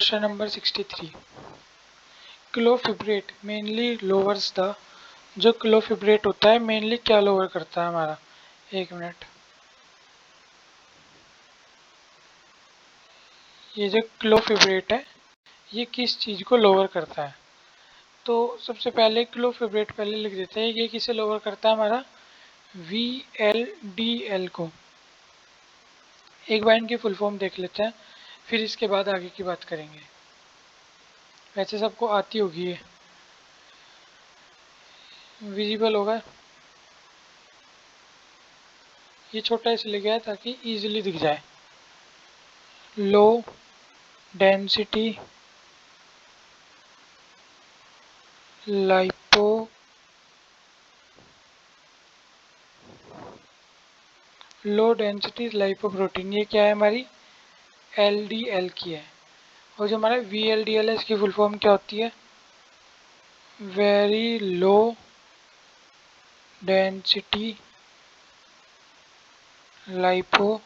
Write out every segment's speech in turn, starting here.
Question number 63. Clofibrate mainly lowers the, जो clofibrate होता है मेनली क्या लोअर करता है हमारा? एक मिनट। ये जो क्लोफिब्रेट है ये किस चीज़ को लोअर करता है? तो सबसे पहले क्लोफिब्रेट पहले लिख देते हैं, ये किसे लोअर करता है हमारा? VLDL को। एक बार इनकी फुल फॉर्म देख लेते हैं, फिर इसके बाद आगे की बात करेंगे। वैसे सबको आती होगी, ये विजिबल होगा। ये छोटा इसलिए गया है ताकि इजीली दिख जाए। Low density lipo low density lipoprotein, ये क्या है हमारी? LDL की है। और जो हमारा VLDL है इसकी फुल फॉर्म क्या होती है? Very low density lipo.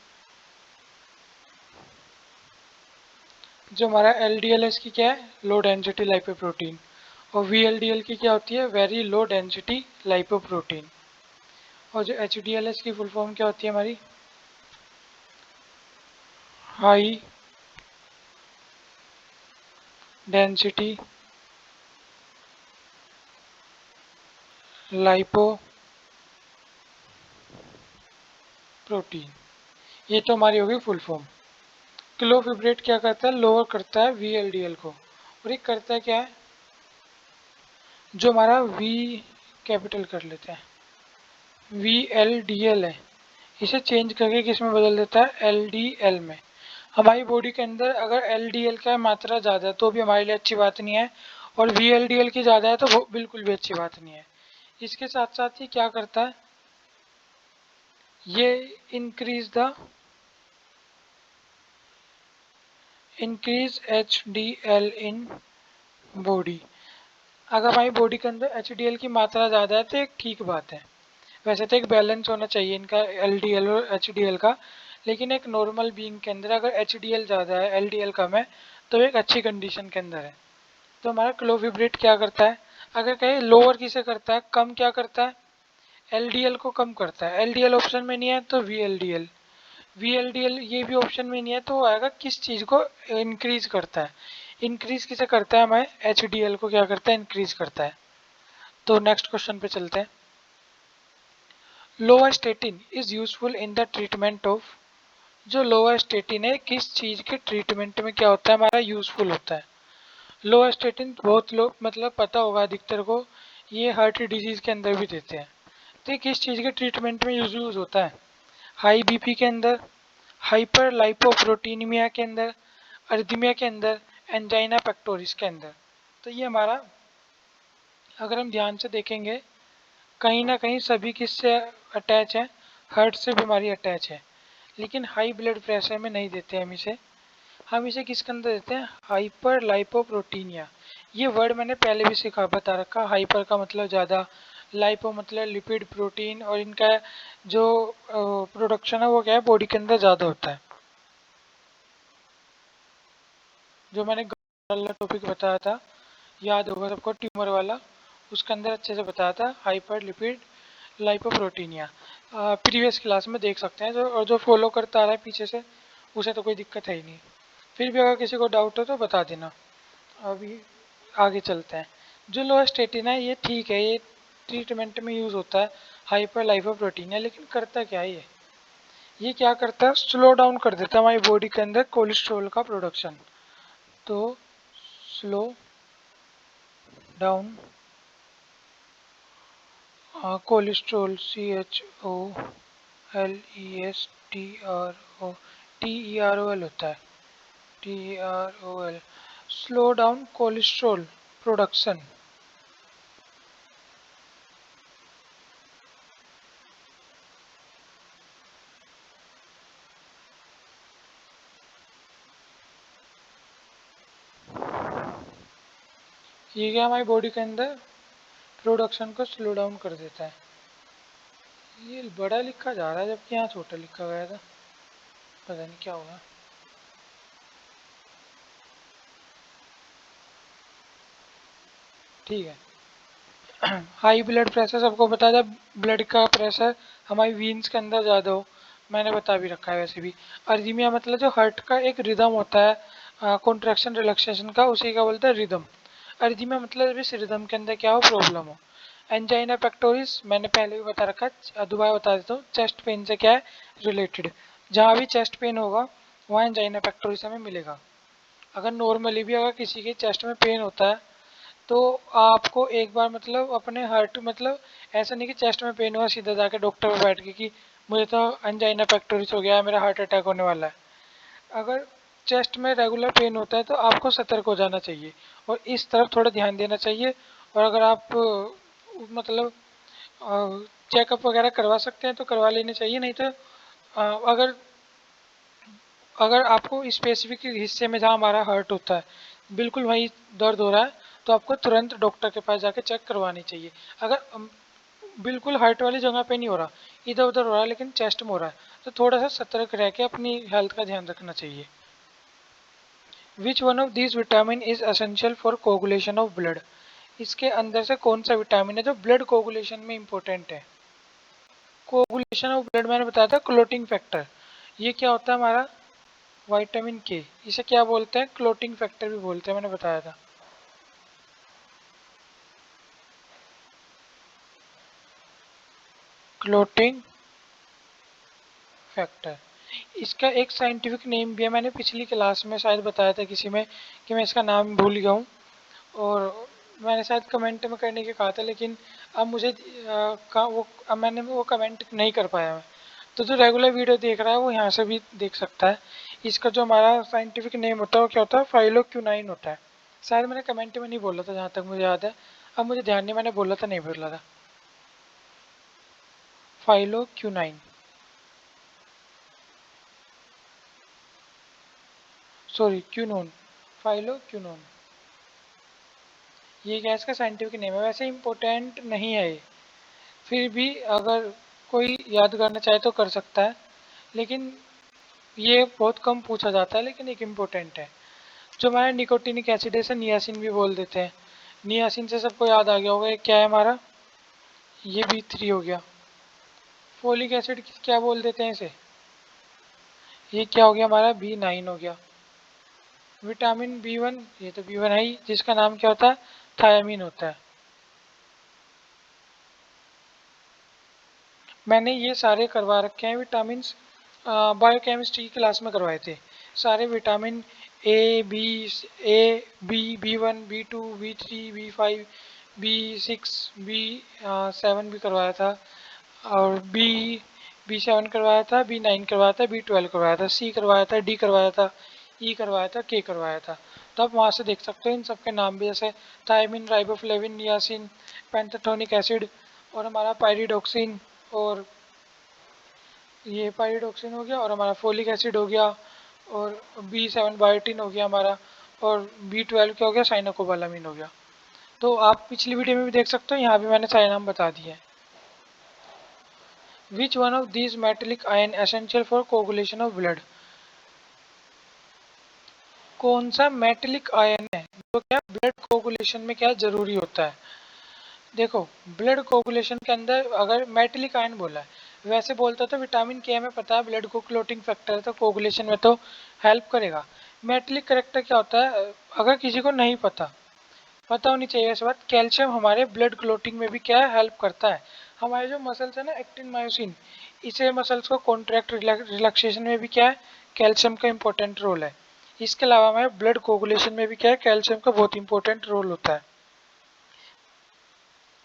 जो हमारा LDL है इसकी क्या है? Low density lipoprotein. और VLDL की क्या होती है? Very low density lipoprotein. और जो HDL है इसकी फुल फॉर्म क्या होती है हमारी? High density lipo protein. ये तो हमारी होगी फुल फॉर्म। क्लोफिब्रेट क्या करता है? लोअर करता है VLDL को। और ये करता है क्या है? जो हमारा V कैपिटल कर लेते हैं, VLDL है, इसे चेंज करके किस में बदल देता है? LDL में। हमारी बॉडी के अंदर अगर LDL का मात्रा ज़्यादा है तो भी हमारे लिए अच्छी बात नहीं है, और VLDL की ज़्यादा है तो वो बिल्कुल भी अच्छी बात नहीं है। इसके साथ साथ ही क्या करता है? ये इंक्रीज HDL इन बॉडी। अगर हमारी बॉडी के अंदर HDL की मात्रा ज़्यादा है तो एक ठीक बात है। वैसे तो एक बैलेंस होना चाहिए इनका, LDL और HDL का। लेकिन एक नॉर्मल बीइंग के अंदर अगर HDL ज़्यादा है LDL कम है तो एक अच्छी कंडीशन के अंदर है। तो हमारा क्लोफिब्रेट क्या करता है? अगर कहीं लोअर किसे करता है? कम क्या करता है? LDL को कम करता है। LDL ऑप्शन में नहीं है तो VLDL। VLDL ये भी ऑप्शन में नहीं है तो वो आएगा किस चीज़ को इंक्रीज करता है? इंक्रीज किसे करता है? हमारे HDL को क्या करता है? इंक्रीज करता है। तो नेक्स्ट क्वेश्चन पे चलते हैं। Lovastatin is useful in the treatment of, जो लोवास्टेटिन है किस चीज़ के ट्रीटमेंट में क्या होता है हमारा? यूजफुल होता है। लोवास्टेटिन बहुत लोग मतलब पता होगा अधिकतर को, ये हार्ट डिजीज के अंदर भी देते हैं। तो ये किस चीज़ के ट्रीटमेंट में यूज होता है? हाई बीपी के अंदर, हाइपर लाइपोप्रोटीनिमिया के अंदर, अर्दीमिया के अंदर, एंजाइना पेक्टोरिस के अंदर। तो ये हमारा अगर हम ध्यान से देखेंगे कहीं ना कहीं सभी किससे अटैच है? हार्ट से बीमारी अटैच है। लेकिन हाई ब्लड प्रेशर में नहीं देते हम इसे किसके अंदर देते हैं? हाइपर लाइपोप्रोटीनिया। ये वर्ड मैंने पहले भी सिखा बता रखा। हाइपर का मतलब ज़्यादा, लाइपो मतलब लिपिड प्रोटीन, और इनका जो प्रोडक्शन है वो क्या है? बॉडी के अंदर ज़्यादा होता है। जो मैंने वाला टॉपिक बताया था, याद होगा सबको, ट्यूमर वाला, उसके अंदर अच्छे से बताया था हाइपर लिपिड लाइपोप्रोटीनिया। प्रीवियस क्लास में देख सकते हैं, जो और जो फॉलो करता आ रहा है पीछे से उसे तो कोई दिक्कत है ही नहीं। फिर भी अगर किसी को डाउट हो तो बता देना। अभी आगे चलते हैं। जो लोएस्टेटिन है ये ठीक है, ये ट्रीटमेंट में यूज़ होता है हाइपर लाइपोप्रोटीनिया। लेकिन करता क्या है ये क्या करता है? स्लो डाउन कर देता है हमारी बॉडी के अंदर कोलेस्ट्रॉल का प्रोडक्शन। तो स्लो डाउन कोलेस्ट्रॉल, CHOLESTROL होता है, TROL। Slow down cholesterol production. ये क्या हमारी बॉडी के अंदर प्रोडक्शन को स्लो डाउन कर देता है। ये बड़ा लिखा जा रहा है जबकि यहाँ छोटा लिखा गया था, पता नहीं क्या होगा। ठीक है। हाई ब्लड प्रेशर सबको पता है, जब ब्लड का प्रेशर हमारी वीन्स के अंदर ज़्यादा हो, मैंने बता भी रखा है वैसे भी। अर्जीमिया मतलब जो हार्ट का एक रिदम होता है, कॉन्ट्रैक्शन रिलैक्सेशन का, उसी का बोलते हैं रिदम। अर्जीमिया मतलब इस रिदम के अंदर क्या हो, प्रॉब्लम हो। एंजाइना पेक्टोरिस मैंने पहले भी बता रखा है, दोबारा बता देता हूँ, चेस्ट पेन से क्या है रिलेटेड। जहाँ भी चेस्ट पेन होगा वहाँ एंजाइना पेक्टोरिस हमें मिलेगा। अगर नॉर्मली भी अगर किसी के चेस्ट में पेन होता है तो आपको एक बार मतलब अपने हार्ट मतलब ऐसा नहीं कि चेस्ट में पेन हुआ सीधा जाके डॉक्टर पे बैठ के कि मुझे तो एंजाइना पेक्टोरिस हो गया है, मेरा हार्ट अटैक होने वाला है। अगर चेस्ट में रेगुलर पेन होता है तो आपको सतर्क हो जाना चाहिए और इस तरफ थोड़ा ध्यान देना चाहिए। और अगर आप मतलब चेकअप वगैरह करवा सकते हैं तो करवा लेने चाहिए, नहीं तो अगर अगर आपको स्पेसिफिक हिस्से में जहाँ हमारा हर्ट होता है बिल्कुल वहीं दर्द हो रहा है तो आपको तुरंत डॉक्टर के पास जाके चेक करवानी चाहिए। अगर बिल्कुल हार्ट वाली जगह पे नहीं हो रहा, इधर उधर हो रहा है लेकिन चेस्ट में हो रहा है, तो थोड़ा सा सतर्क रह के अपनी हेल्थ का ध्यान रखना चाहिए। Which one of these vitamin is essential for coagulation of blood? इसके अंदर से कौन सा विटामिन है जो ब्लड कोगुलेशन में इंपॉर्टेंट है? कोगुलेशन ऑफ ब्लड मैंने बताया था क्लोटिंग फैक्टर। ये क्या होता है हमारा विटामिन के, इसे क्या बोलते हैं, क्लोटिंग फैक्टर भी बोलते हैं, मैंने बताया था। क्लोटिंग फैक्टर, इसका एक साइंटिफिक नेम भी है, मैंने पिछली क्लास में शायद बताया था किसी में कि मैं इसका नाम भूल गया हूँ। और मैंने शायद कमेंट में करने के कहा था लेकिन अब मुझे अब मैंने वो कमेंट नहीं कर पाया मैं। तो जो रेगुलर वीडियो देख रहा है वो यहाँ से भी देख सकता है। इसका जो हमारा साइंटिफिक नेम होता है वो क्या होता है, फाइलोक्यूनाइन होता है। शायद मैंने कमेंट में नहीं बोला था जहाँ तक मुझे याद है, अब मुझे ध्यान नहीं मैंने बोला था नहीं बोला था। फाइलोक्यूनाइन, सॉरी क्यूनोन, फाइलोक्यूनोन, ये गैस का साइंटिफिक नेम है। वैसे इम्पोर्टेंट नहीं है ये, फिर भी अगर कोई याद करना चाहे तो कर सकता है, लेकिन ये बहुत कम पूछा जाता है लेकिन एक इम्पोर्टेंट है। जो हमारा निकोटिनिक एसिड है इसे नियासिन भी बोल देते हैं। नियासिन से सबको याद आ गया होगा ये क्या है हमारा, ये B3 हो गया। फोलिक एसिड क्या बोल देते हैं इसे, ये क्या हो गया हमारा B9 हो गया। विटामिन B1, ये तो B1 है ही, जिसका नाम क्या होता है, थायामीन होता है। मैंने ये सारे करवा रखे हैं विटामिन, बायोकेमिस्ट्री की क्लास में करवाए थे सारे vitamin. A B, B1, B2, B3, B5, B6, B7 भी करवाया था, और B7 करवाया था, B9 करवाया था, B12 करवाया था, C करवाया था, D करवाया था, E करवाया था, K करवाया था। तो आप वहाँ से देख सकते हो इन सबके नाम भी, जैसे thiamine, riboflavin, niacin, pantothenic acid, और हमारा पायरिडोक्सिन, और ये पायरिडोक्सिन हो गया, और हमारा फोलिक एसिड हो गया, और B7 बायोटिन हो गया हमारा, और B12 क्या हो गया, साइनोकोबालामिन हो गया। तो आप पिछली वीडियो में भी देख सकते हो, यहाँ भी मैंने सारे नाम बता दिए हैं। Which one of these metallic ion essential for coagulation of blood? कौन सा मेटेलिक आयन है जो क्या ब्लड कोगुलेशन में क्या जरूरी होता है? देखो, ब्लड कोगुलेशन के अंदर अगर मेटेलिक आयन बोला है, वैसे बोलता तो विटामिन के हमें पता है ब्लड को क्लोटिंग फैक्टर है तो कोगुलेशन में तो हेल्प करेगा। मेटेलिक करेक्टर क्या होता है, अगर किसी को नहीं पता, पता होनी चाहिए इस बात, कैल्शियम हमारे ब्लड क्लोटिंग में भी क्या हेल्प करता है। हमारे जो मसल्स है ना, एक्टिन मायोसिन, इसे मसल्स को कॉन्ट्रैक्ट रिलैक्सेशन में भी क्या है, कैल्शियम का इंपॉर्टेंट रोल है। इसके अलावा हमारे ब्लड कोगुलेशन में भी क्या है, कैल्शियम का बहुत इंपॉर्टेंट रोल होता है।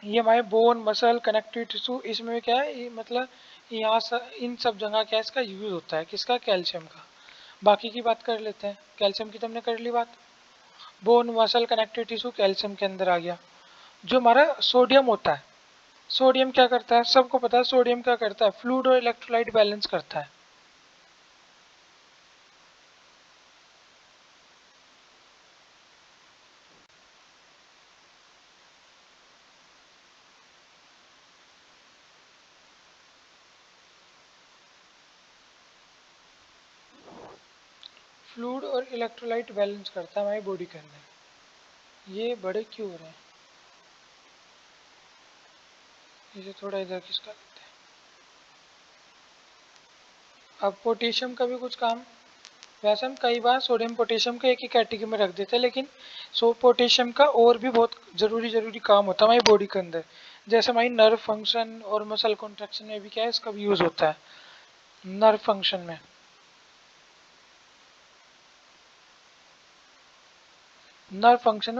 ये हमारे बोन, मसल, कनेक्टिव टिश्यू, इसमें भी क्या है, ये मतलब यहाँ इन सब जगह क्या इसका यूज होता है, किसका, कैल्शियम का। बाकी की बात कर लेते हैं, कैल्शियम की तो हमने कर ली बात। Bone, muscle, connective tissue calcium के अंदर आ गया। जो हमारा सोडियम होता है, सोडियम क्या करता है, सबको पता है सोडियम क्या करता है, फ्लूइड और इलेक्ट्रोलाइट बैलेंस करता है। फ्लूइड और इलेक्ट्रोलाइट बैलेंस करता है हमारी बॉडी के अंदर। ये बड़े क्यों हो रहे हैं, इसे थोड़ा इधर खिसका देते हैं। अब पोटेशियम का भी कुछ काम, वैसे हम कई बार सोडियम पोटेशियम को एक ही कैटेगरी में रख देते हैं, लेकिन पोटेशियम का और भी बहुत जरूरी काम होता है हमारी बॉडी के अंदर। जैसे हमारी नर्व फंक्शन और मसल कॉन्ट्रैक्शन में भी क्या है, इसका भी यूज होता है। नर्व फंक्शन में,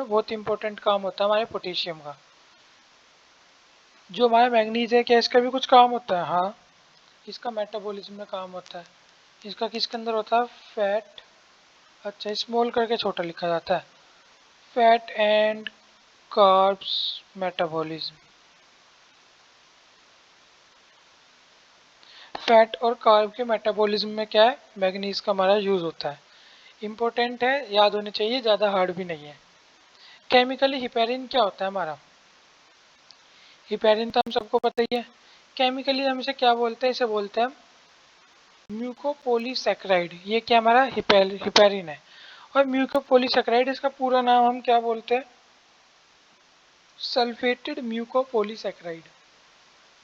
बहुत इंपॉर्टेंट काम होता है हमारे पोटेशियम का। जो हमारा मैग्नीज है, क्या इसका भी कुछ काम होता है? हाँ, इसका मेटाबॉलिज्म में काम होता है। इसका किसके अंदर होता है? फैट, अच्छा स्मॉल करके छोटा लिखा जाता है, fat and carbs metabolism. Fat और कार्ब के मेटाबॉलिज्म में क्या है, मैग्नीज का हमारा यूज होता है। इंपॉर्टेंट है, याद होने चाहिए, ज़्यादा हार्ड भी नहीं है। केमिकली हिपेरिन क्या होता है हमारा? हिपेरिन तो हम सबको पता ही है। केमिकली हम इसे क्या बोलते हैं? इसे बोलते हैं हम म्यूकोपोलीसैकेराइड। ये क्या हमारा हिपेरिन है। और म्यूकोपोलीसैकेराइड, इसका पूरा नाम हम क्या बोलते हैं? सल्फेटेड म्यूकोपोलीसैकेराइड।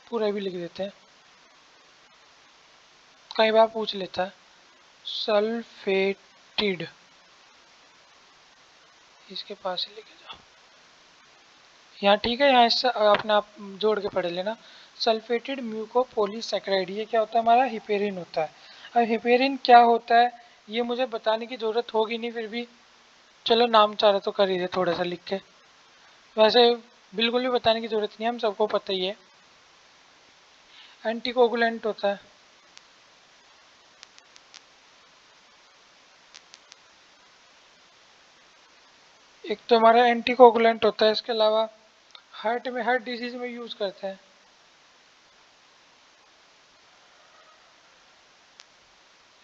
पूरा भी लिख देते हैं, कई बार पूछ लेता है। सल्फेटेड, इसके पास ही लेके जाओ, यहाँ ठीक है, यहाँ इससे अपने आप जोड़ के पढ़ लेना। सल्फेटेड म्यूकोपोलीसैकेराइड, ये क्या होता है हमारा? हिपेरिन होता है। अब हिपेरिन क्या होता है ये मुझे बताने की ज़रूरत होगी नहीं, फिर भी चलो नाम चाह रहे तो कर ही दे थोड़ा सा लिख के। वैसे बिल्कुल भी बताने की ज़रूरत नहीं है, हम सबको पता ही है। एंटीकोगुलेंट होता है। एक तो हमारा एंटीकोगुलेंट होता है, इसके अलावा हार्ट में, हार्ट डिजीज में यूज़ करते हैं।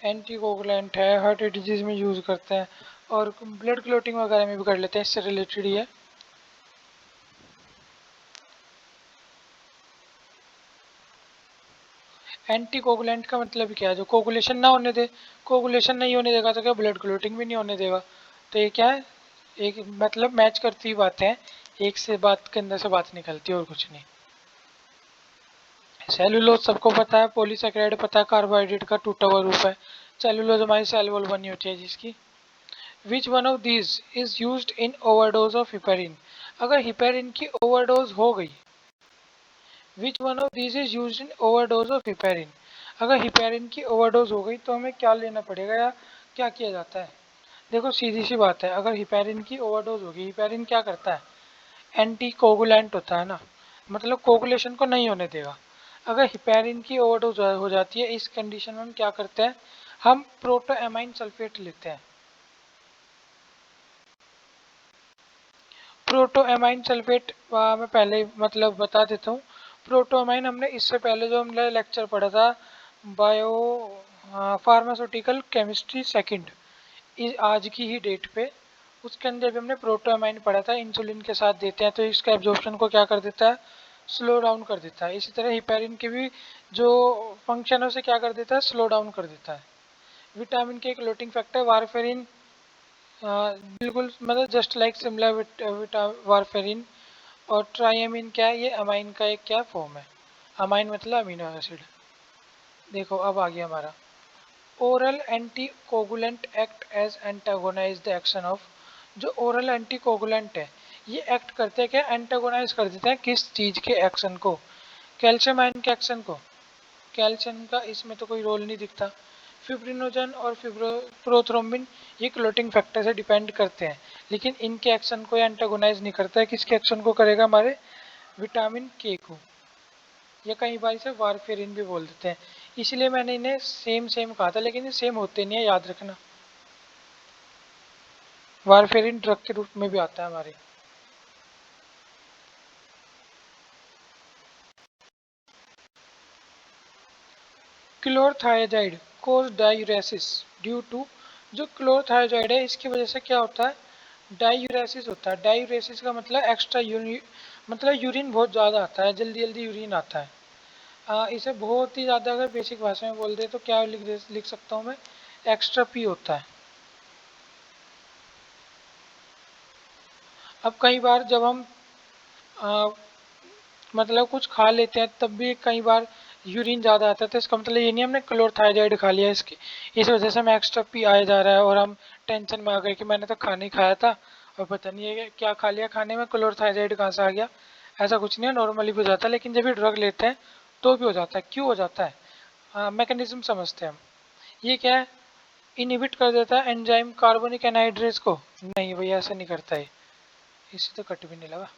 एंटीकोगुलेंट है, हार्ट डिजीज में यूज़ करते हैं, और ब्लड क्लोटिंग वगैरह में भी कर लेते हैं, इससे रिलेटेड ही है। एंटीकोगुलेंट का मतलब क्या है? जो कोगुलेशन ना होने दे। कोगुलेशन नहीं होने देगा तो क्या ब्लड क्लोटिंग भी नहीं होने देगा। तो ये क्या है, एक मतलब मैच करती हुई बातें हैं, एक से बात के अंदर से बात निकलती है और कुछ नहीं। सेलुलोज सबको पता है, पॉलीसेकेराइड पता है, कार्बोहाइड्रेट का टूटा हुआ रूप है। सेलुलोज हमारी सेल वॉल बनी होती है जिसकी। Which one of these is used in overdose of heparin? अगर हिपेरिन की ओवरडोज हो गई, which one of these is used in overdose of heparin? अगर हिपेरिन की ओवरडोज हो गई तो हमें क्या लेना पड़ेगा या क्या किया जाता है? देखो सीधी सी बात है, अगर हिपेरिन की ओवरडोज होगी, हिपेरिन क्या करता है? एंटी कोगुलेंट होता है ना, मतलब कोगुलेशन को नहीं होने देगा। अगर हिपेरिन की ओवरडोज हो जाती है, इस कंडीशन में हम क्या करते हैं? हम प्रोटोएमाइन सल्फेट लेते हैं। प्रोटोएमाइन सल्फेट मैं पहले मतलब बता देता हूँ। प्रोटोएमाइन हमने इससे पहले जो हमने लेक्चर पढ़ा था, बायो फार्मास्यूटिकल केमिस्ट्री सेकंड, आज की ही डेट पे, उसके अंदर भी हमने प्रोटोएमाइन पढ़ा था। इंसुलिन के साथ देते हैं तो इसका एब्जॉर्प्शन को क्या कर देता है? स्लो डाउन कर देता है। इसी तरह हिपेरिन के भी जो फंक्शन है उसे क्या कर देता है? स्लो डाउन कर देता है। विटामिन के एक लोटिंग फैक्टर वारफेरिन, बिल्कुल मतलब जस्ट लाइक सिमिलर वारफेरिन। और ट्राइएमिन क्या है? ये अमाइन का एक क्या फॉर्म है? अमाइन मतलब अमीनो एसिड। देखो अब आ गया हमारा oral anticoagulant act as antagonise the action of. जो ओरल एंटीकोगुलेंट है, ये एक्ट करते हैं क्या? एंटागोनाइज कर देते हैं किस चीज के एक्शन को? कैल्शियम आयन के एक्शन को। कैल्शियम का इसमें तो कोई रोल नहीं दिखता। फिब्रिनोजन और प्रोथ्रोम्बिन, ये क्लोटिंग फैक्टर से डिपेंड करते हैं, लेकिन इनके एक्शन को एंटागोनाइज नहीं करता है। किसके एक्शन को करेगा? हमारे विटामिन के को। या कई बार इसे वारफेरिन भी बोल देते हैं, इसलिए मैंने इन्हें सेम सेम कहा था, लेकिन ये सेम होते नहीं है, याद रखना। वारफेरिन ड्रग के रूप में भी आता है हमारे। क्लोरथायोजाइड कोज डायूरेसिस ड्यू टू। जो क्लोरथायोजाइड है इसकी वजह से क्या होता है? डायूरेसिस होता है। डायूरेसिस का मतलब एक्स्ट्रा यूरिन, मतलब यूरिन बहुत ज़्यादा आता है, जल्दी जल्दी यूरिन आता है। इसे बहुत ही ज़्यादा अगर बेसिक भाषा में बोल दे तो क्या लिख सकता हूँ मैं? एक्स्ट्रा पी होता है। अब कई बार जब हम मतलब कुछ खा लेते हैं तब भी कई बार यूरिन ज़्यादा आता है, तो इसका मतलब ये नहीं हमने क्लोरथाइजाइड खा लिया इसकी, इस वजह से हमें एक्स्ट्रा पी आया जा रहा है और हम टेंशन में आ गए कि मैंने तो खाना ही खाया था और पता नहीं है क्या खा लिया, खाने में क्लोरथाइजाइड कहाँ से आ गया। ऐसा कुछ नहीं है, नॉर्मली भी हो जाता है, लेकिन जब भी ड्रग लेते हैं तो भी हो जाता है। क्यों हो जाता है? हाँ, मैकेनिज्म समझते हैं हम। ये क्या है, इनहिबिट कर देता है एंजाइम कार्बोनिक एनहाइड्रेज को? नहीं भैया, ऐसा नहीं करता है, इससे तो कट भी नहीं लगा।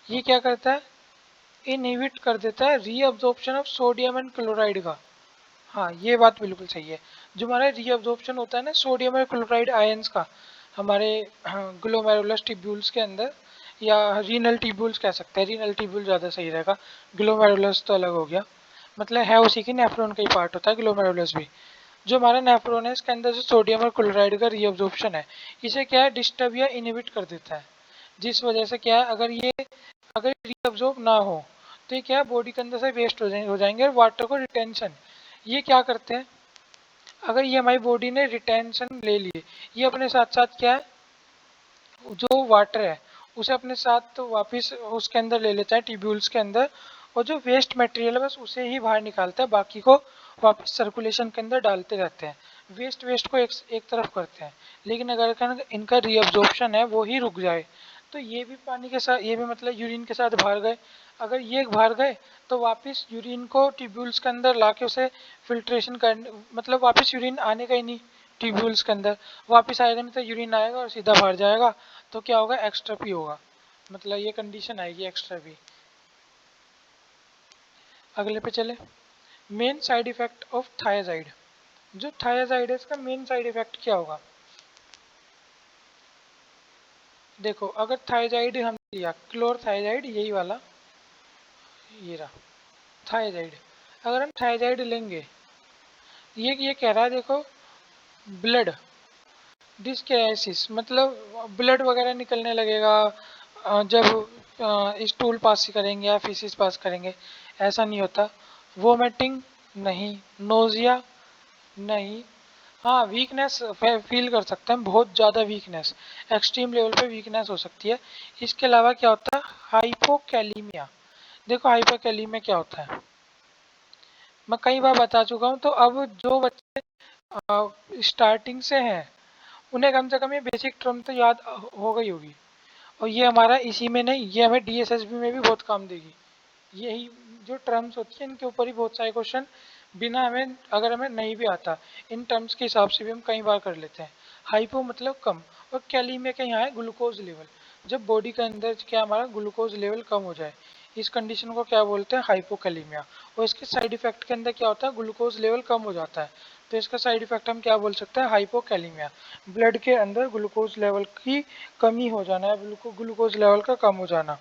ये क्या करता है, इनहिबिट कर देता है reabsorption of sodium and chloride का। हाँ, ये बात बिल्कुल सही है। जो हमारा रीअब्जॉर्प्शन होता है ना सोडियम और क्लोराइड आयंस का हमारे ग्लोमेरुलस ट्यूब्यूल्स के अंदर, या रीनल ट्यूब्यूल्स कह सकते हैं, रीनल ट्यूब्यूल ज़्यादा सही रहेगा, ग्लोमेरुलस तो अलग हो गया, मतलब है उसी की, नेफ्रॉन का ही पार्ट होता है ग्लोमेरुलस भी। जो हमारा नेफ्रॉन है इसके अंदर जो सोडियम और क्लोराइड का रीअब्जॉर्प्शन है, इसे क्या है, डिस्टर्ब या इनहिबिट कर देता है। जिस वजह से क्या है, अगर रीअब्जॉर्ब ना हो तो ये क्या है, बॉडी के अंदर से वेस्ट हो जाएंगे और वाटर को रिटेंशन, ये क्या करते हैं, अगर ये हमारी बॉडी ने रिटेंशन ले लिए, ये अपने साथ साथ क्या है, जो वाटर है उसे अपने साथ वापस उसके अंदर ले लेता है ट्यूब्यूल्स के अंदर, और जो वेस्ट मटेरियल है बस उसे ही बाहर निकालता है, बाकी को वापस सर्कुलेशन के अंदर डालते रहते हैं। वेस्ट वेस्ट को एक तरफ करते हैं। लेकिन अगर इनका रीअब्जॉर्प्शन है वो ही रुक जाए तो ये भी पानी के साथ, ये भी मतलब यूरिन के साथ बाहर गए, अगर ये बाहर गए तो वापस यूरिन को ट्यूब्यूल्स के अंदर लाके उसे फिल्ट्रेशन कर, मतलब वापस यूरिन आने का ही नहीं ट्यूब्यूल्स के अंदर, वापस आएगा नहीं तो यूरिन आएगा और सीधा बाहर जाएगा, तो क्या होगा, एक्स्ट्रा पी होगा, मतलब ये कंडीशन आएगी एक्स्ट्रा पी। अगले पे चले, main side effect of thiazide. जो थायाजाइड है इसका मेन साइड इफेक्ट क्या होगा? देखो, अगर थायजाइड हम लिया, क्लोरथायजाइड यही वाला, ये रहा थायजाइड, अगर हम थायजाइड लेंगे, ये कह रहा है देखो, ब्लड डिस्केसिस, मतलब ब्लड वगैरह निकलने लगेगा जब स्टूल पास करेंगे या फीसिस पास करेंगे, ऐसा नहीं होता। वोमिटिंग नहीं, नोजिया नहीं, हाँ वीकनेस फील कर सकते हैं, बहुत ज़्यादा वीकनेस, एक्सट्रीम लेवल पे वीकनेस हो सकती है। इसके अलावा क्या होता है, हाइपोकैलीमिया। देखो हाइपोकैलीमिया क्या होता है, मैं कई बार बता चुका हूँ, तो अब जो बच्चे स्टार्टिंग से हैं उन्हें कम से कम ये बेसिक टर्म तो याद हो गई होगी, और ये हमारा इसी में नहीं, ये हमें डीएसएसबी में भी बहुत काम देगी। यही जो टर्म्स होती है इनके ऊपर ही बहुत सारे क्वेश्चन, बिना हमें, अगर हमें नहीं भी आता, इन टर्म्स के हिसाब से भी हम कई बार कर लेते हैं। हाइपो मतलब कम, और कैलीमिया क्या यहाँ है, ग्लूकोज लेवल, जब बॉडी के अंदर क्या हमारा ग्लूकोज लेवल कम हो जाए, इस कंडीशन को क्या बोलते हैं, हाइपोकैलीमिया। और इसके साइड इफेक्ट के अंदर क्या होता है, ग्लूकोज लेवल कम हो जाता है, तो इसका साइड इफेक्ट हम क्या बोल सकते हैं, हाइपोकैलीमिया। ब्लड के अंदर ग्लूकोज लेवल की कमी हो जाना है, ग्लूकोज लेवल का कम हो जाना।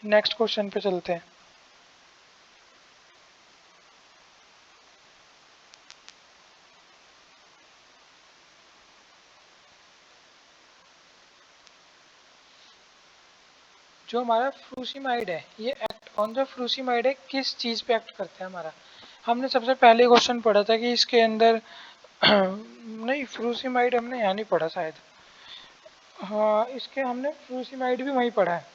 नेक्स्ट क्वेश्चन पे चलते हैं। जो हमारा फ्रूसिमाइड है, ये एक्ट ऑन द फ्रूसिमाइड है, किस चीज़ पे एक्ट करता है हमारा? हमने सबसे पहले क्वेश्चन पढ़ा था कि इसके अंदर नहीं, फ्रूसिमाइड हमने यहाँ नहीं पढ़ा शायद, हाँ इसके हमने फ्रूसिमाइड भी वहीं पढ़ा है,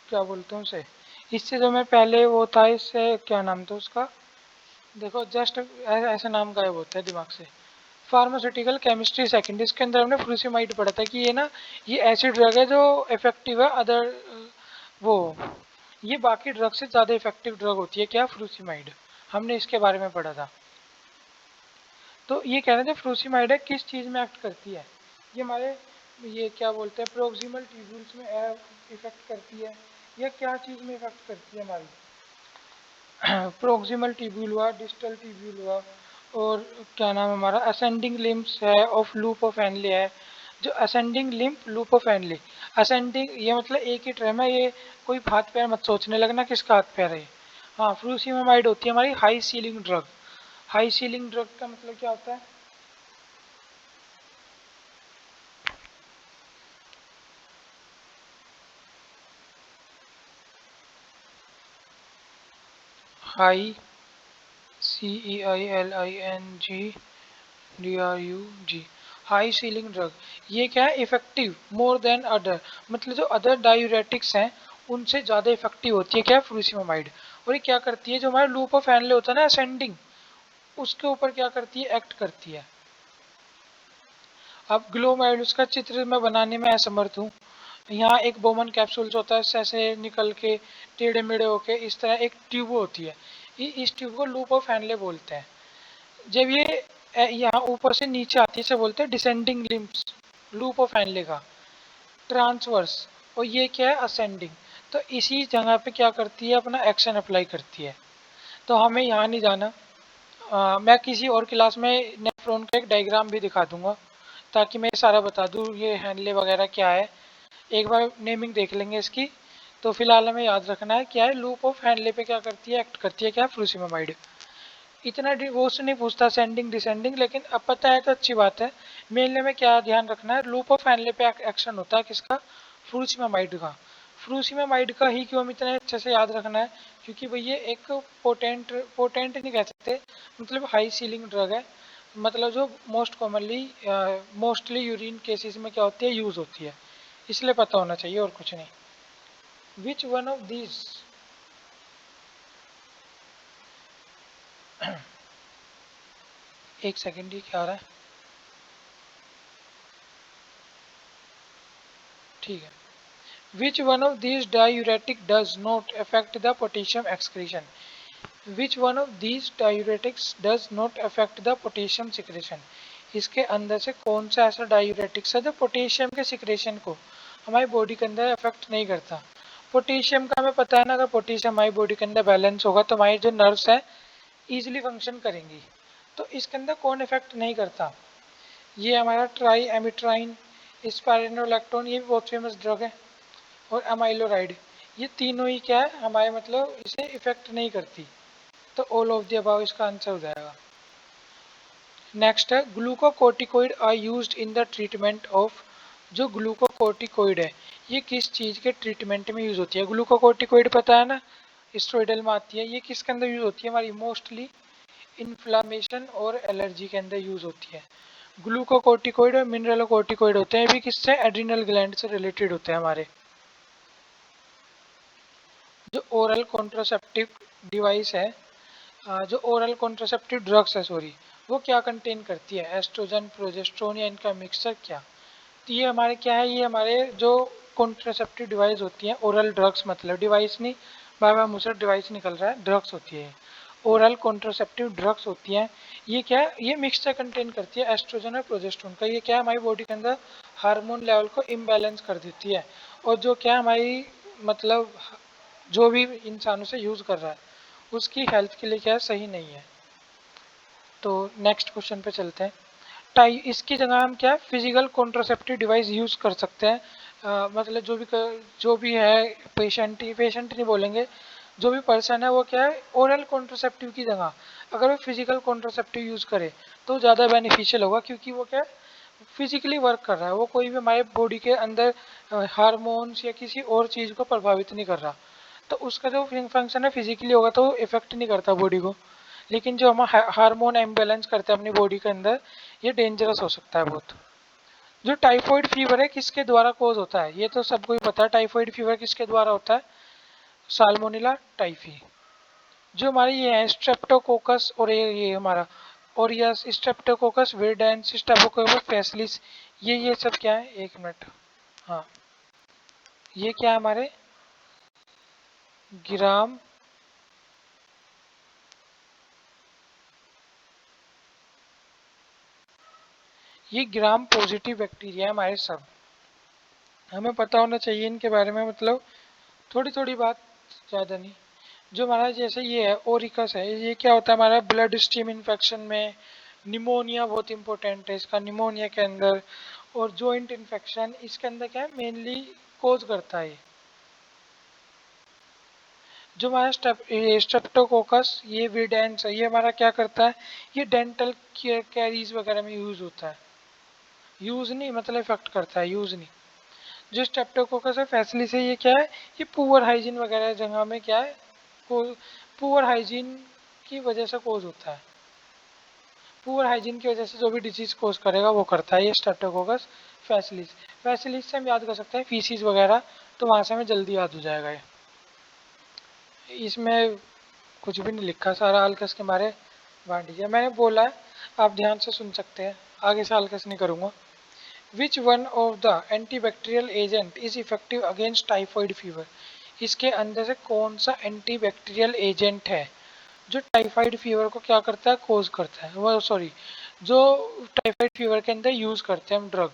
क्या बोलते हैं उसे, इससे जो मैं पहले वो था, इससे क्या नाम था उसका, देखो जस्ट ऐसा नाम गायब होता है दिमाग से, फार्मास्यूटिकल केमिस्ट्री सेकंड, इसके अंदर हमने फ्रूसिमाइड पढ़ा था कि ये ना, ये ऐसी ड्रग है जो इफेक्टिव है अदर, वो, ये बाकी ड्रग से ज़्यादा इफेक्टिव ड्रग होती है, क्या, फ्रूसिमाइड, हमने इसके बारे में पढ़ा था। तो ये कह रहे थे फ्रूसिमाइड है किस चीज़ में एक्ट करती है, ये हमारे, ये क्या बोलते हैं, प्रोक्सिमल ट्यूब्यूल्स में इफेक्ट करती है, या क्या चीज़ में इफेक्ट करती है हमारी, प्रोक्सिमल ट्यूब्यूल हुआ, डिस्टल ट्यूब्यूल हुआ, और क्या नाम हमारा, असेंडिंग लिम्स है, ऑफ लूप ऑफ एनले है। जो ascending lymph loop of Henle, ascending ये मतलब एक ही टर्म है, ये कोई हाथ पैर मत सोचने लगना किसका हाथ पैर है। हाँ, फ्रूसिमाइड होती है हमारी high ceiling drug. High ceiling drug का मतलब क्या होता है, high, CEILING DRUG, high ceiling drug, ये क्या है, इफेक्टिव मोर देन अदर, मतलब जो अदर डायूरेटिक्स हैं उनसे ज़्यादा इफेक्टिव होती है क्या, फ्रूसिमामाइड। और ये क्या करती है, जो हमारा लूप ऑफ हैनले होता है ना असेंडिंग, उसके ऊपर क्या करती है, एक्ट करती है। अब ग्लोमेरुलस का चित्र मैं बनाने में असमर्थ हूँ। यहाँ एक बोमन कैप्सूल्स होता है, ऐसे निकल के टेढ़े मेढ़े होके इस तरह एक ट्यूब होती है, इस ट्यूब को लूप ऑफ हैनले बोलते हैं। जब ये यहाँ ऊपर से नीचे आती है इसे बोलते हैं descending limbs loop of Henle का, ट्रांसवर्स, और ये क्या है, असेंडिंग। तो इसी जगह पे क्या करती है, अपना एक्शन अप्लाई करती है। तो हमें यहाँ नहीं जाना, मैं किसी और क्लास में नेफ्रॉन का एक डायग्राम भी दिखा दूंगा ताकि मैं सारा बता दूँ ये हैंडले वगैरह क्या है, एक बार नेमिंग देख लेंगे इसकी। तो फिलहाल हमें याद रखना है क्या है, लूप ऑफ हैंडले पे क्या करती है, एक्ट करती है क्या, फ्रूसिमामाइड। इतना वो से नहीं पूछता सेंडिंग डिसेंडिंग, लेकिन अब पता है तो अच्छी बात है। मेनली में क्या ध्यान रखना है, लूप ऑफ हैंडले पे एक्शन होता है किसका, फ्रूसिमामाइड का। फ्रूसिमामाइड का ही क्यों हम इतने अच्छे से याद रखना है, क्योंकि भाई ये एक पोटेंट पोटेंट नहीं कह सकते, मतलब हाई सीलिंग ड्रग है, मतलब जो most commonly mostly urine cases में क्या होती है, यूज होती है, इसलिए पता होना चाहिए और कुछ नहीं। विच वन ऑफ दीज, एक सेकेंड, ये क्या आ रहा है, ठीक है। Which one of these diuretic does not affect the potassium excretion? Which one of these diuretics does not affect the potassium secretion? इसके अंदर से कौन सा ऐसा डायूरेटिक्स है जो पोटेशियम के सिक्रेशन को हमारी बॉडी के अंदर अफेक्ट नहीं करता। पोटेशियम का हमें पता है ना, अगर पोटेशियम हमारी बॉडी के अंदर बैलेंस होगा तो हमारी जो नर्व्स है ईजिली फंक्शन करेंगी। तो इसके अंदर कौन इफेक्ट नहीं करता, ये हमारा ट्राई एमिट्राइन, स्पाइरोलैक्टोन, ये भी बहुत फेमस ड्रग है, और अमाइलोराइड, ये तीनों ही क्या है हमारे, मतलब इसे इफेक्ट नहीं करती। तो ऑल ऑफ द अबाव इसका आंसर हो जाएगा। नेक्स्ट है glucocorticoid are used in the treatment of, जो ग्लूकोकोर्टिकोइड है ये किस चीज़ के ट्रीटमेंट में यूज होती है। ग्लूकोकोर्टिकोइड पता है ना, स्टेरॉइडल में आती है, ये किसके अंदर यूज होती है, हमारी मोस्टली इन्फ्लामेशन और एलर्जी के अंदर यूज होती है। ग्लूकोकोर्टिकोइड और मिनरलोकोर्टिकोइड होते हैं, ये भी किससे, एड्रिनल ग्लैंड से रिलेटेड होते हैं हमारे। जो ओरल कॉन्ट्रासेप्टिव डिवाइस है, जो ओरल कॉन्ट्रासेप्टिव ड्रग्स है सॉरी, वो क्या कंटेन करती है, एस्ट्रोजन, प्रोजेस्ट्रोन या इनका मिक्सचर क्या। तो ये हमारे क्या है, ये हमारे जो कॉन्ट्रासेप्टिव डिवाइस होती हैं, ओरल ड्रग्स, मतलब डिवाइस नहीं, बार बार मुझसे डिवाइस निकल रहा है, ड्रग्स होती है, ओरल कॉन्ट्रासेप्टिव ड्रग्स होती हैं। ये क्या है, ये मिक्सचर कंटेन करती है एस्ट्रोजन और प्रोजेस्ट्रोन का। ये क्या है, हमारी बॉडी के अंदर हार्मोन लेवल को इम्बैलेंस कर देती है, और जो क्या हमारी, मतलब जो भी इंसान उसे यूज़ कर रहा है उसकी हेल्थ के लिए क्या है, सही नहीं है। तो नेक्स्ट क्वेश्चन पे चलते हैं। टाई इसकी जगह हम क्या फिजिकल कॉन्ट्रासेप्टिव डिवाइस यूज़ कर सकते हैं, मतलब जो भी है, पेशेंट नहीं बोलेंगे, जो भी पर्सन है वो क्या है, ओरल कॉन्ट्रासेप्टिव की जगह अगर वो फिजिकल कॉन्ट्रासेप्टिव यूज़ करे तो ज़्यादा बेनिफिशियल होगा, क्योंकि वो क्या फिजिकली वर्क कर रहा है, वो कोई भी हमारे बॉडी के अंदर हार्मोन्स या किसी और चीज़ को प्रभावित नहीं कर रहा। तो उसका जो फंक्शन है फिजिकली होगा तो इफेक्ट नहीं करता बॉडी को। लेकिन जो हम हार्मोन इम्बेलेंस करते हैं अपनी बॉडी के अंदर, ये डेंजरस हो सकता है बहुत। जो टाइफाइड फीवर है किसके द्वारा कोज होता है, ये तो सबको ही पता है, टाइफाइड फीवर किसके द्वारा होता है, साल्मोनेला टाइफी। जो हमारी ये है स्ट्रेप्टोकोकस, और ये हमारा ओरियस, स्ट्रेप्टोकोकस विरिडेंस, स्टेफोकोकस फैसिलिस, ये सब क्या है, एक मिनट, हाँ, ये क्या है हमारे ग्राम, ये ग्राम पॉजिटिव बैक्टीरिया है हमारे सब, हमें पता होना चाहिए इनके बारे में, मतलब थोड़ी थोड़ी बात, ज़्यादा नहीं। जो हमारा जैसे ये है ओरिकस है, ये क्या होता है हमारा ब्लड स्ट्रीम इन्फेक्शन में, निमोनिया बहुत इंपॉर्टेंट है इसका, निमोनिया के अंदर, और जॉइंट इन्फेक्शन इसके अंदर क्या है मेनली कोज करता है। जो हमारा स्ट्रेप्टोकोकस, ये विडेंस है, ये हमारा क्या करता है, ये डेंटल कैरीज वगैरह में यूज होता है, यूज नहीं मतलब इफेक्ट करता है, यूज नहीं। जो स्ट्रेप्टोकोकस है फैसिली से, ये क्या है, ये पुअर हाइजीन वगैरह जगह में क्या है, को पुअर हाइजीन की वजह से कोज होता है। पुअर हाइजीन की वजह से जो भी डिजीज कोज करेगा वो करता है ये स्ट्रेप्टोकोकस फैसिलिस। फैसिलिस से हम याद कर सकते हैं फीसिस वगैरह, तो वहाँ से हमें जल्दी याद हो जाएगा ये। इसमें कुछ भी नहीं लिखा, सारा अल्कस के बारे बांट दिया मैंने, बोला है आप ध्यान से सुन सकते हैं, आगे से अल्कस नहीं करूँगा। Which one of the antibacterial agent is effective against typhoid fever? इसके अंदर से कौन सा एंटीबैक्टीरियल एजेंट है जो टाइफाइड फीवर को क्या करता है, कोज करता है, वो सॉरी जो टाइफाइड फीवर के अंदर यूज करते हैं हम ड्रग।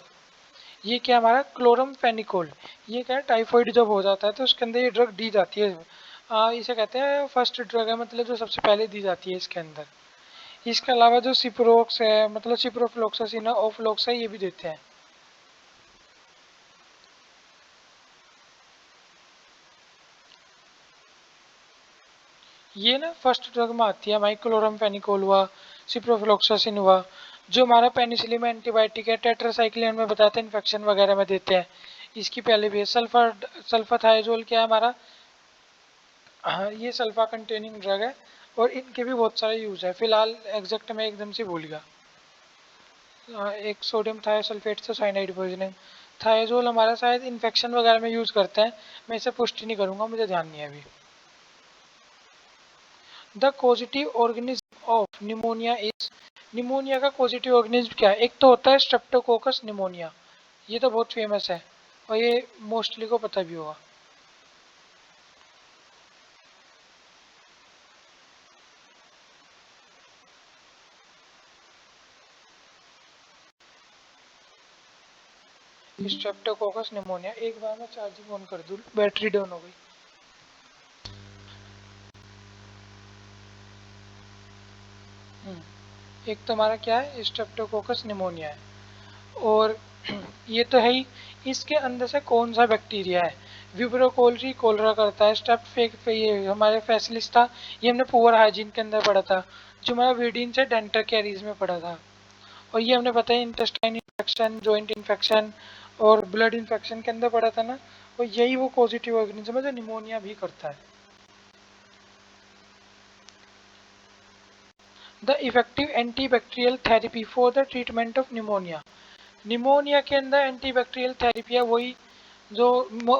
ये क्या हमारा क्लोरम फेनिकोल। ये क्या है, टाइफाइड जब हो जाता है तो उसके अंदर ये ड्रग दी जाती है। इसे कहते हैं फर्स्ट ड्रग है, मतलब जो सबसे पहले दी जाती है इसके अंदर। इसके अलावा जो सिप्रोक्स है, मतलब सिप्रोफ्लोक्सासिन ओफ्लोक्स है, ये भी देते हैं। ये ना फर्स्ट ड्रग में आती है, माइक्लोरम फेनिकोल हुआ, सिप्रोफ्लोक्सासिन हुआ। जो हमारा पेनिसिलिन में एंटीबायोटिक है, टेट्रासाइक्लिन में बताते हैं इन्फेक्शन वगैरह में देते हैं। इसकी पहले भी है सल्फर, सल्फाथाइजोल क्या है हमारा, हाँ ये सल्फा कंटेनिंग ड्रग है। और इनके भी बहुत सारे यूज है, फिलहाल एग्जैक्ट मैं एकदम से भूल गया। एक सोडियम थायोसल्फेट से साइनाइड पॉइजनिंग। थायोजोल हमारा शायद इन्फेक्शन वगैरह में यूज करते हैं, मैं इसे पुष्टि नहीं करूंगा, मुझे ध्यान नहीं है अभी। The positive organism of pneumonia is, pneumonia का पॉजिटिव ऑर्गेनिज्म क्या है? एक तो होता है स्ट्रेप्टोकोकस निमोनिया, ये तो बहुत फेमस है और ये मोस्टली को पता भी होगा। Streptococcus pneumonia. एक बार मैं चार्जिंग ऑन कर दूं, बैटरी डाउन हो गई। एक तो हमारा क्या है, स्ट्रेप्टोकोकस निमोनिया है। और ये तो है ही, इसके अंदर से कौन सा बैक्टीरिया है? विब्रो कोलरी कोलरा करता है, स्टेप फेक पे ये हमारे फैसिलिस था, ये हमने पुअर हाइजीन के अंदर पढ़ा था। जो हमारा वीडिन से डेंटर कैरीज में पढ़ा था। और ये हमने बताया इंटेस्टाइन इन्फेक्शन, जॉइंट इन्फेक्शन और ब्लड इन्फेक्शन के अंदर पढ़ा था ना। और यही वो पॉजिटिव ऑर्गेनिज्म है जो निमोनिया भी करता है। The effective antibacterial therapy for the treatment of pneumonia. Pneumonia के अंदर एंटीबैक्टीरियल थेरेपी है वही जो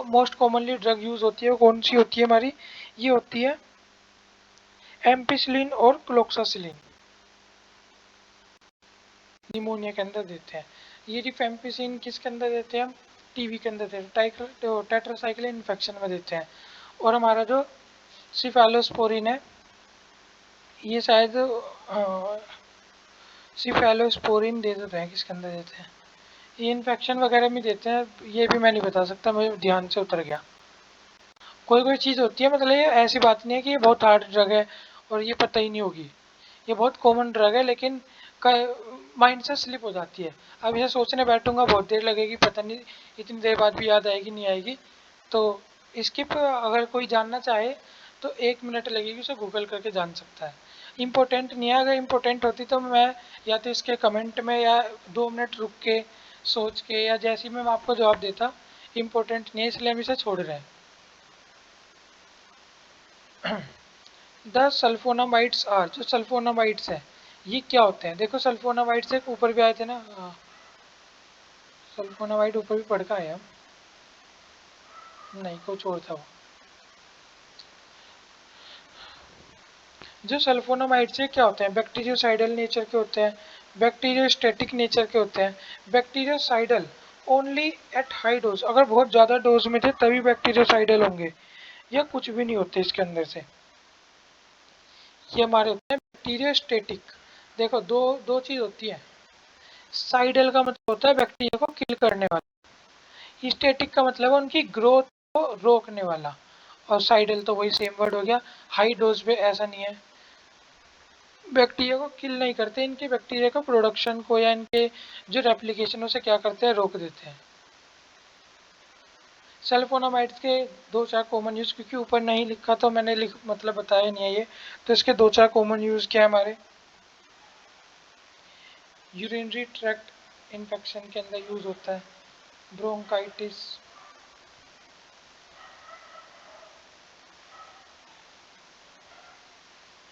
मोस्ट कॉमनली ड्रग यूज होती है, वो कौन सी होती है हमारी? ये होती है एम्पिसिलिन और क्लोक्सासिलिन, निमोनिया के अंदर देते हैं। ये रिफेम्पिसिन किसके अंदर देते हैं हम? टीबी के अंदर देते हैं, टेट्रासाइक्लिन इन्फेक्शन में देते हैं। और हमारा जो सिफेलोस्पोरिन है, ये शायद सिफेलोस्पोरिन दे देते हैं, किसके अंदर देते हैं? ये इन्फेक्शन वगैरह में देते हैं, ये भी मैं नहीं बता सकता, मुझे ध्यान से उतर गया। कोई कोई चीज़ होती है, मतलब ये ऐसी बात नहीं है कि ये बहुत हार्ड ड्रग है और ये पता ही नहीं होगी। ये बहुत कॉमन ड्रग है, लेकिन माइंड से स्लिप हो जाती है। अब इसे सोचने बैठूंगा बहुत देर लगेगी, पता नहीं इतनी देर बाद भी याद आएगी नहीं आएगी। तो इसकी अगर कोई जानना चाहे तो 1 मिनट लगेगी, उसे गूगल करके जान सकता है। इम्पोर्टेंट नहीं है, अगर इम्पोर्टेंट होती तो मैं या तो इसके कमेंट में या 2 मिनट रुक के सोच के या जैसे ही मैं आपको जवाब देता। इम्पोर्टेंट नहीं है इसलिए हम इसे छोड़ रहे हैं। द सल्फोनामाइड्स आर, जो सल्फोनामाइड्स है ये क्या होते हैं? देखो सल्फोनामाइड्स एक ऊपर भी आए थे ना, सल्फोनामाइड ऊपर भी पढ़ का आए हम, नहीं कुछ और था वो। जो सल्फोनामाइड्स है क्या होते हैं? बैक्टीरियोसाइडल नेचर के होते हैं, बैक्टीरियोस्टैटिक नेचर के होते हैं। Bacteriocidal only at high dose, अगर बहुत ज़्यादा डोज में थे तभी बैक्टीरियोसाइडल होंगे, या कुछ भी नहीं होते इसके अंदर से। ये हमारे होते हैं बैक्टीरियोस्टैटिक। देखो दो दो चीज़ होती है। साइडल का मतलब होता है बैक्टीरिया को किल करने वाला, स्टैटिक का मतलब है उनकी ग्रोथ को रोकने वाला, और साइडल तो वही सेम वर्ड हो गया। हाई डोज पे ऐसा नहीं है, बैक्टीरिया को किल नहीं करते, इनके बैक्टीरिया का प्रोडक्शन को या इनके जो रेप्लिकेशन उसे क्या करते हैं, रोक देते हैं। सल्फोनामाइड्स के दो चार कॉमन यूज, क्योंकि ऊपर नहीं लिखा तो मैंने मतलब बताया नहीं है ये, तो इसके दो चार कॉमन यूज क्या है हमारे? यूरिनरी ट्रैक्ट इन्फेक्शन के अंदर यूज होता है, bronchitis,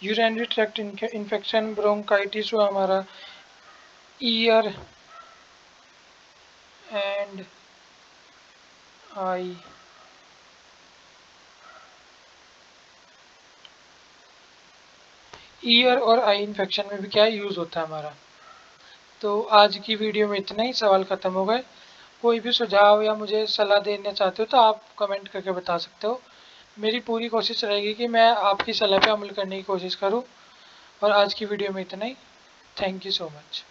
urinary tract infection, bronchitis हुआ हमारा, ईयर एंड आई। ईयर और आई इन्फेक्शन में भी क्या यूज़ होता है हमारा। तो आज की वीडियो में इतना ही, सवाल ख़त्म हो गए। कोई भी सुझाव या मुझे सलाह देना चाहते हो तो आप कमेंट करके बता सकते हो। मेरी पूरी कोशिश रहेगी कि मैं आपकी सलाह पे अमल करने की कोशिश करूं। और आज की वीडियो में इतना ही। Thank you so much.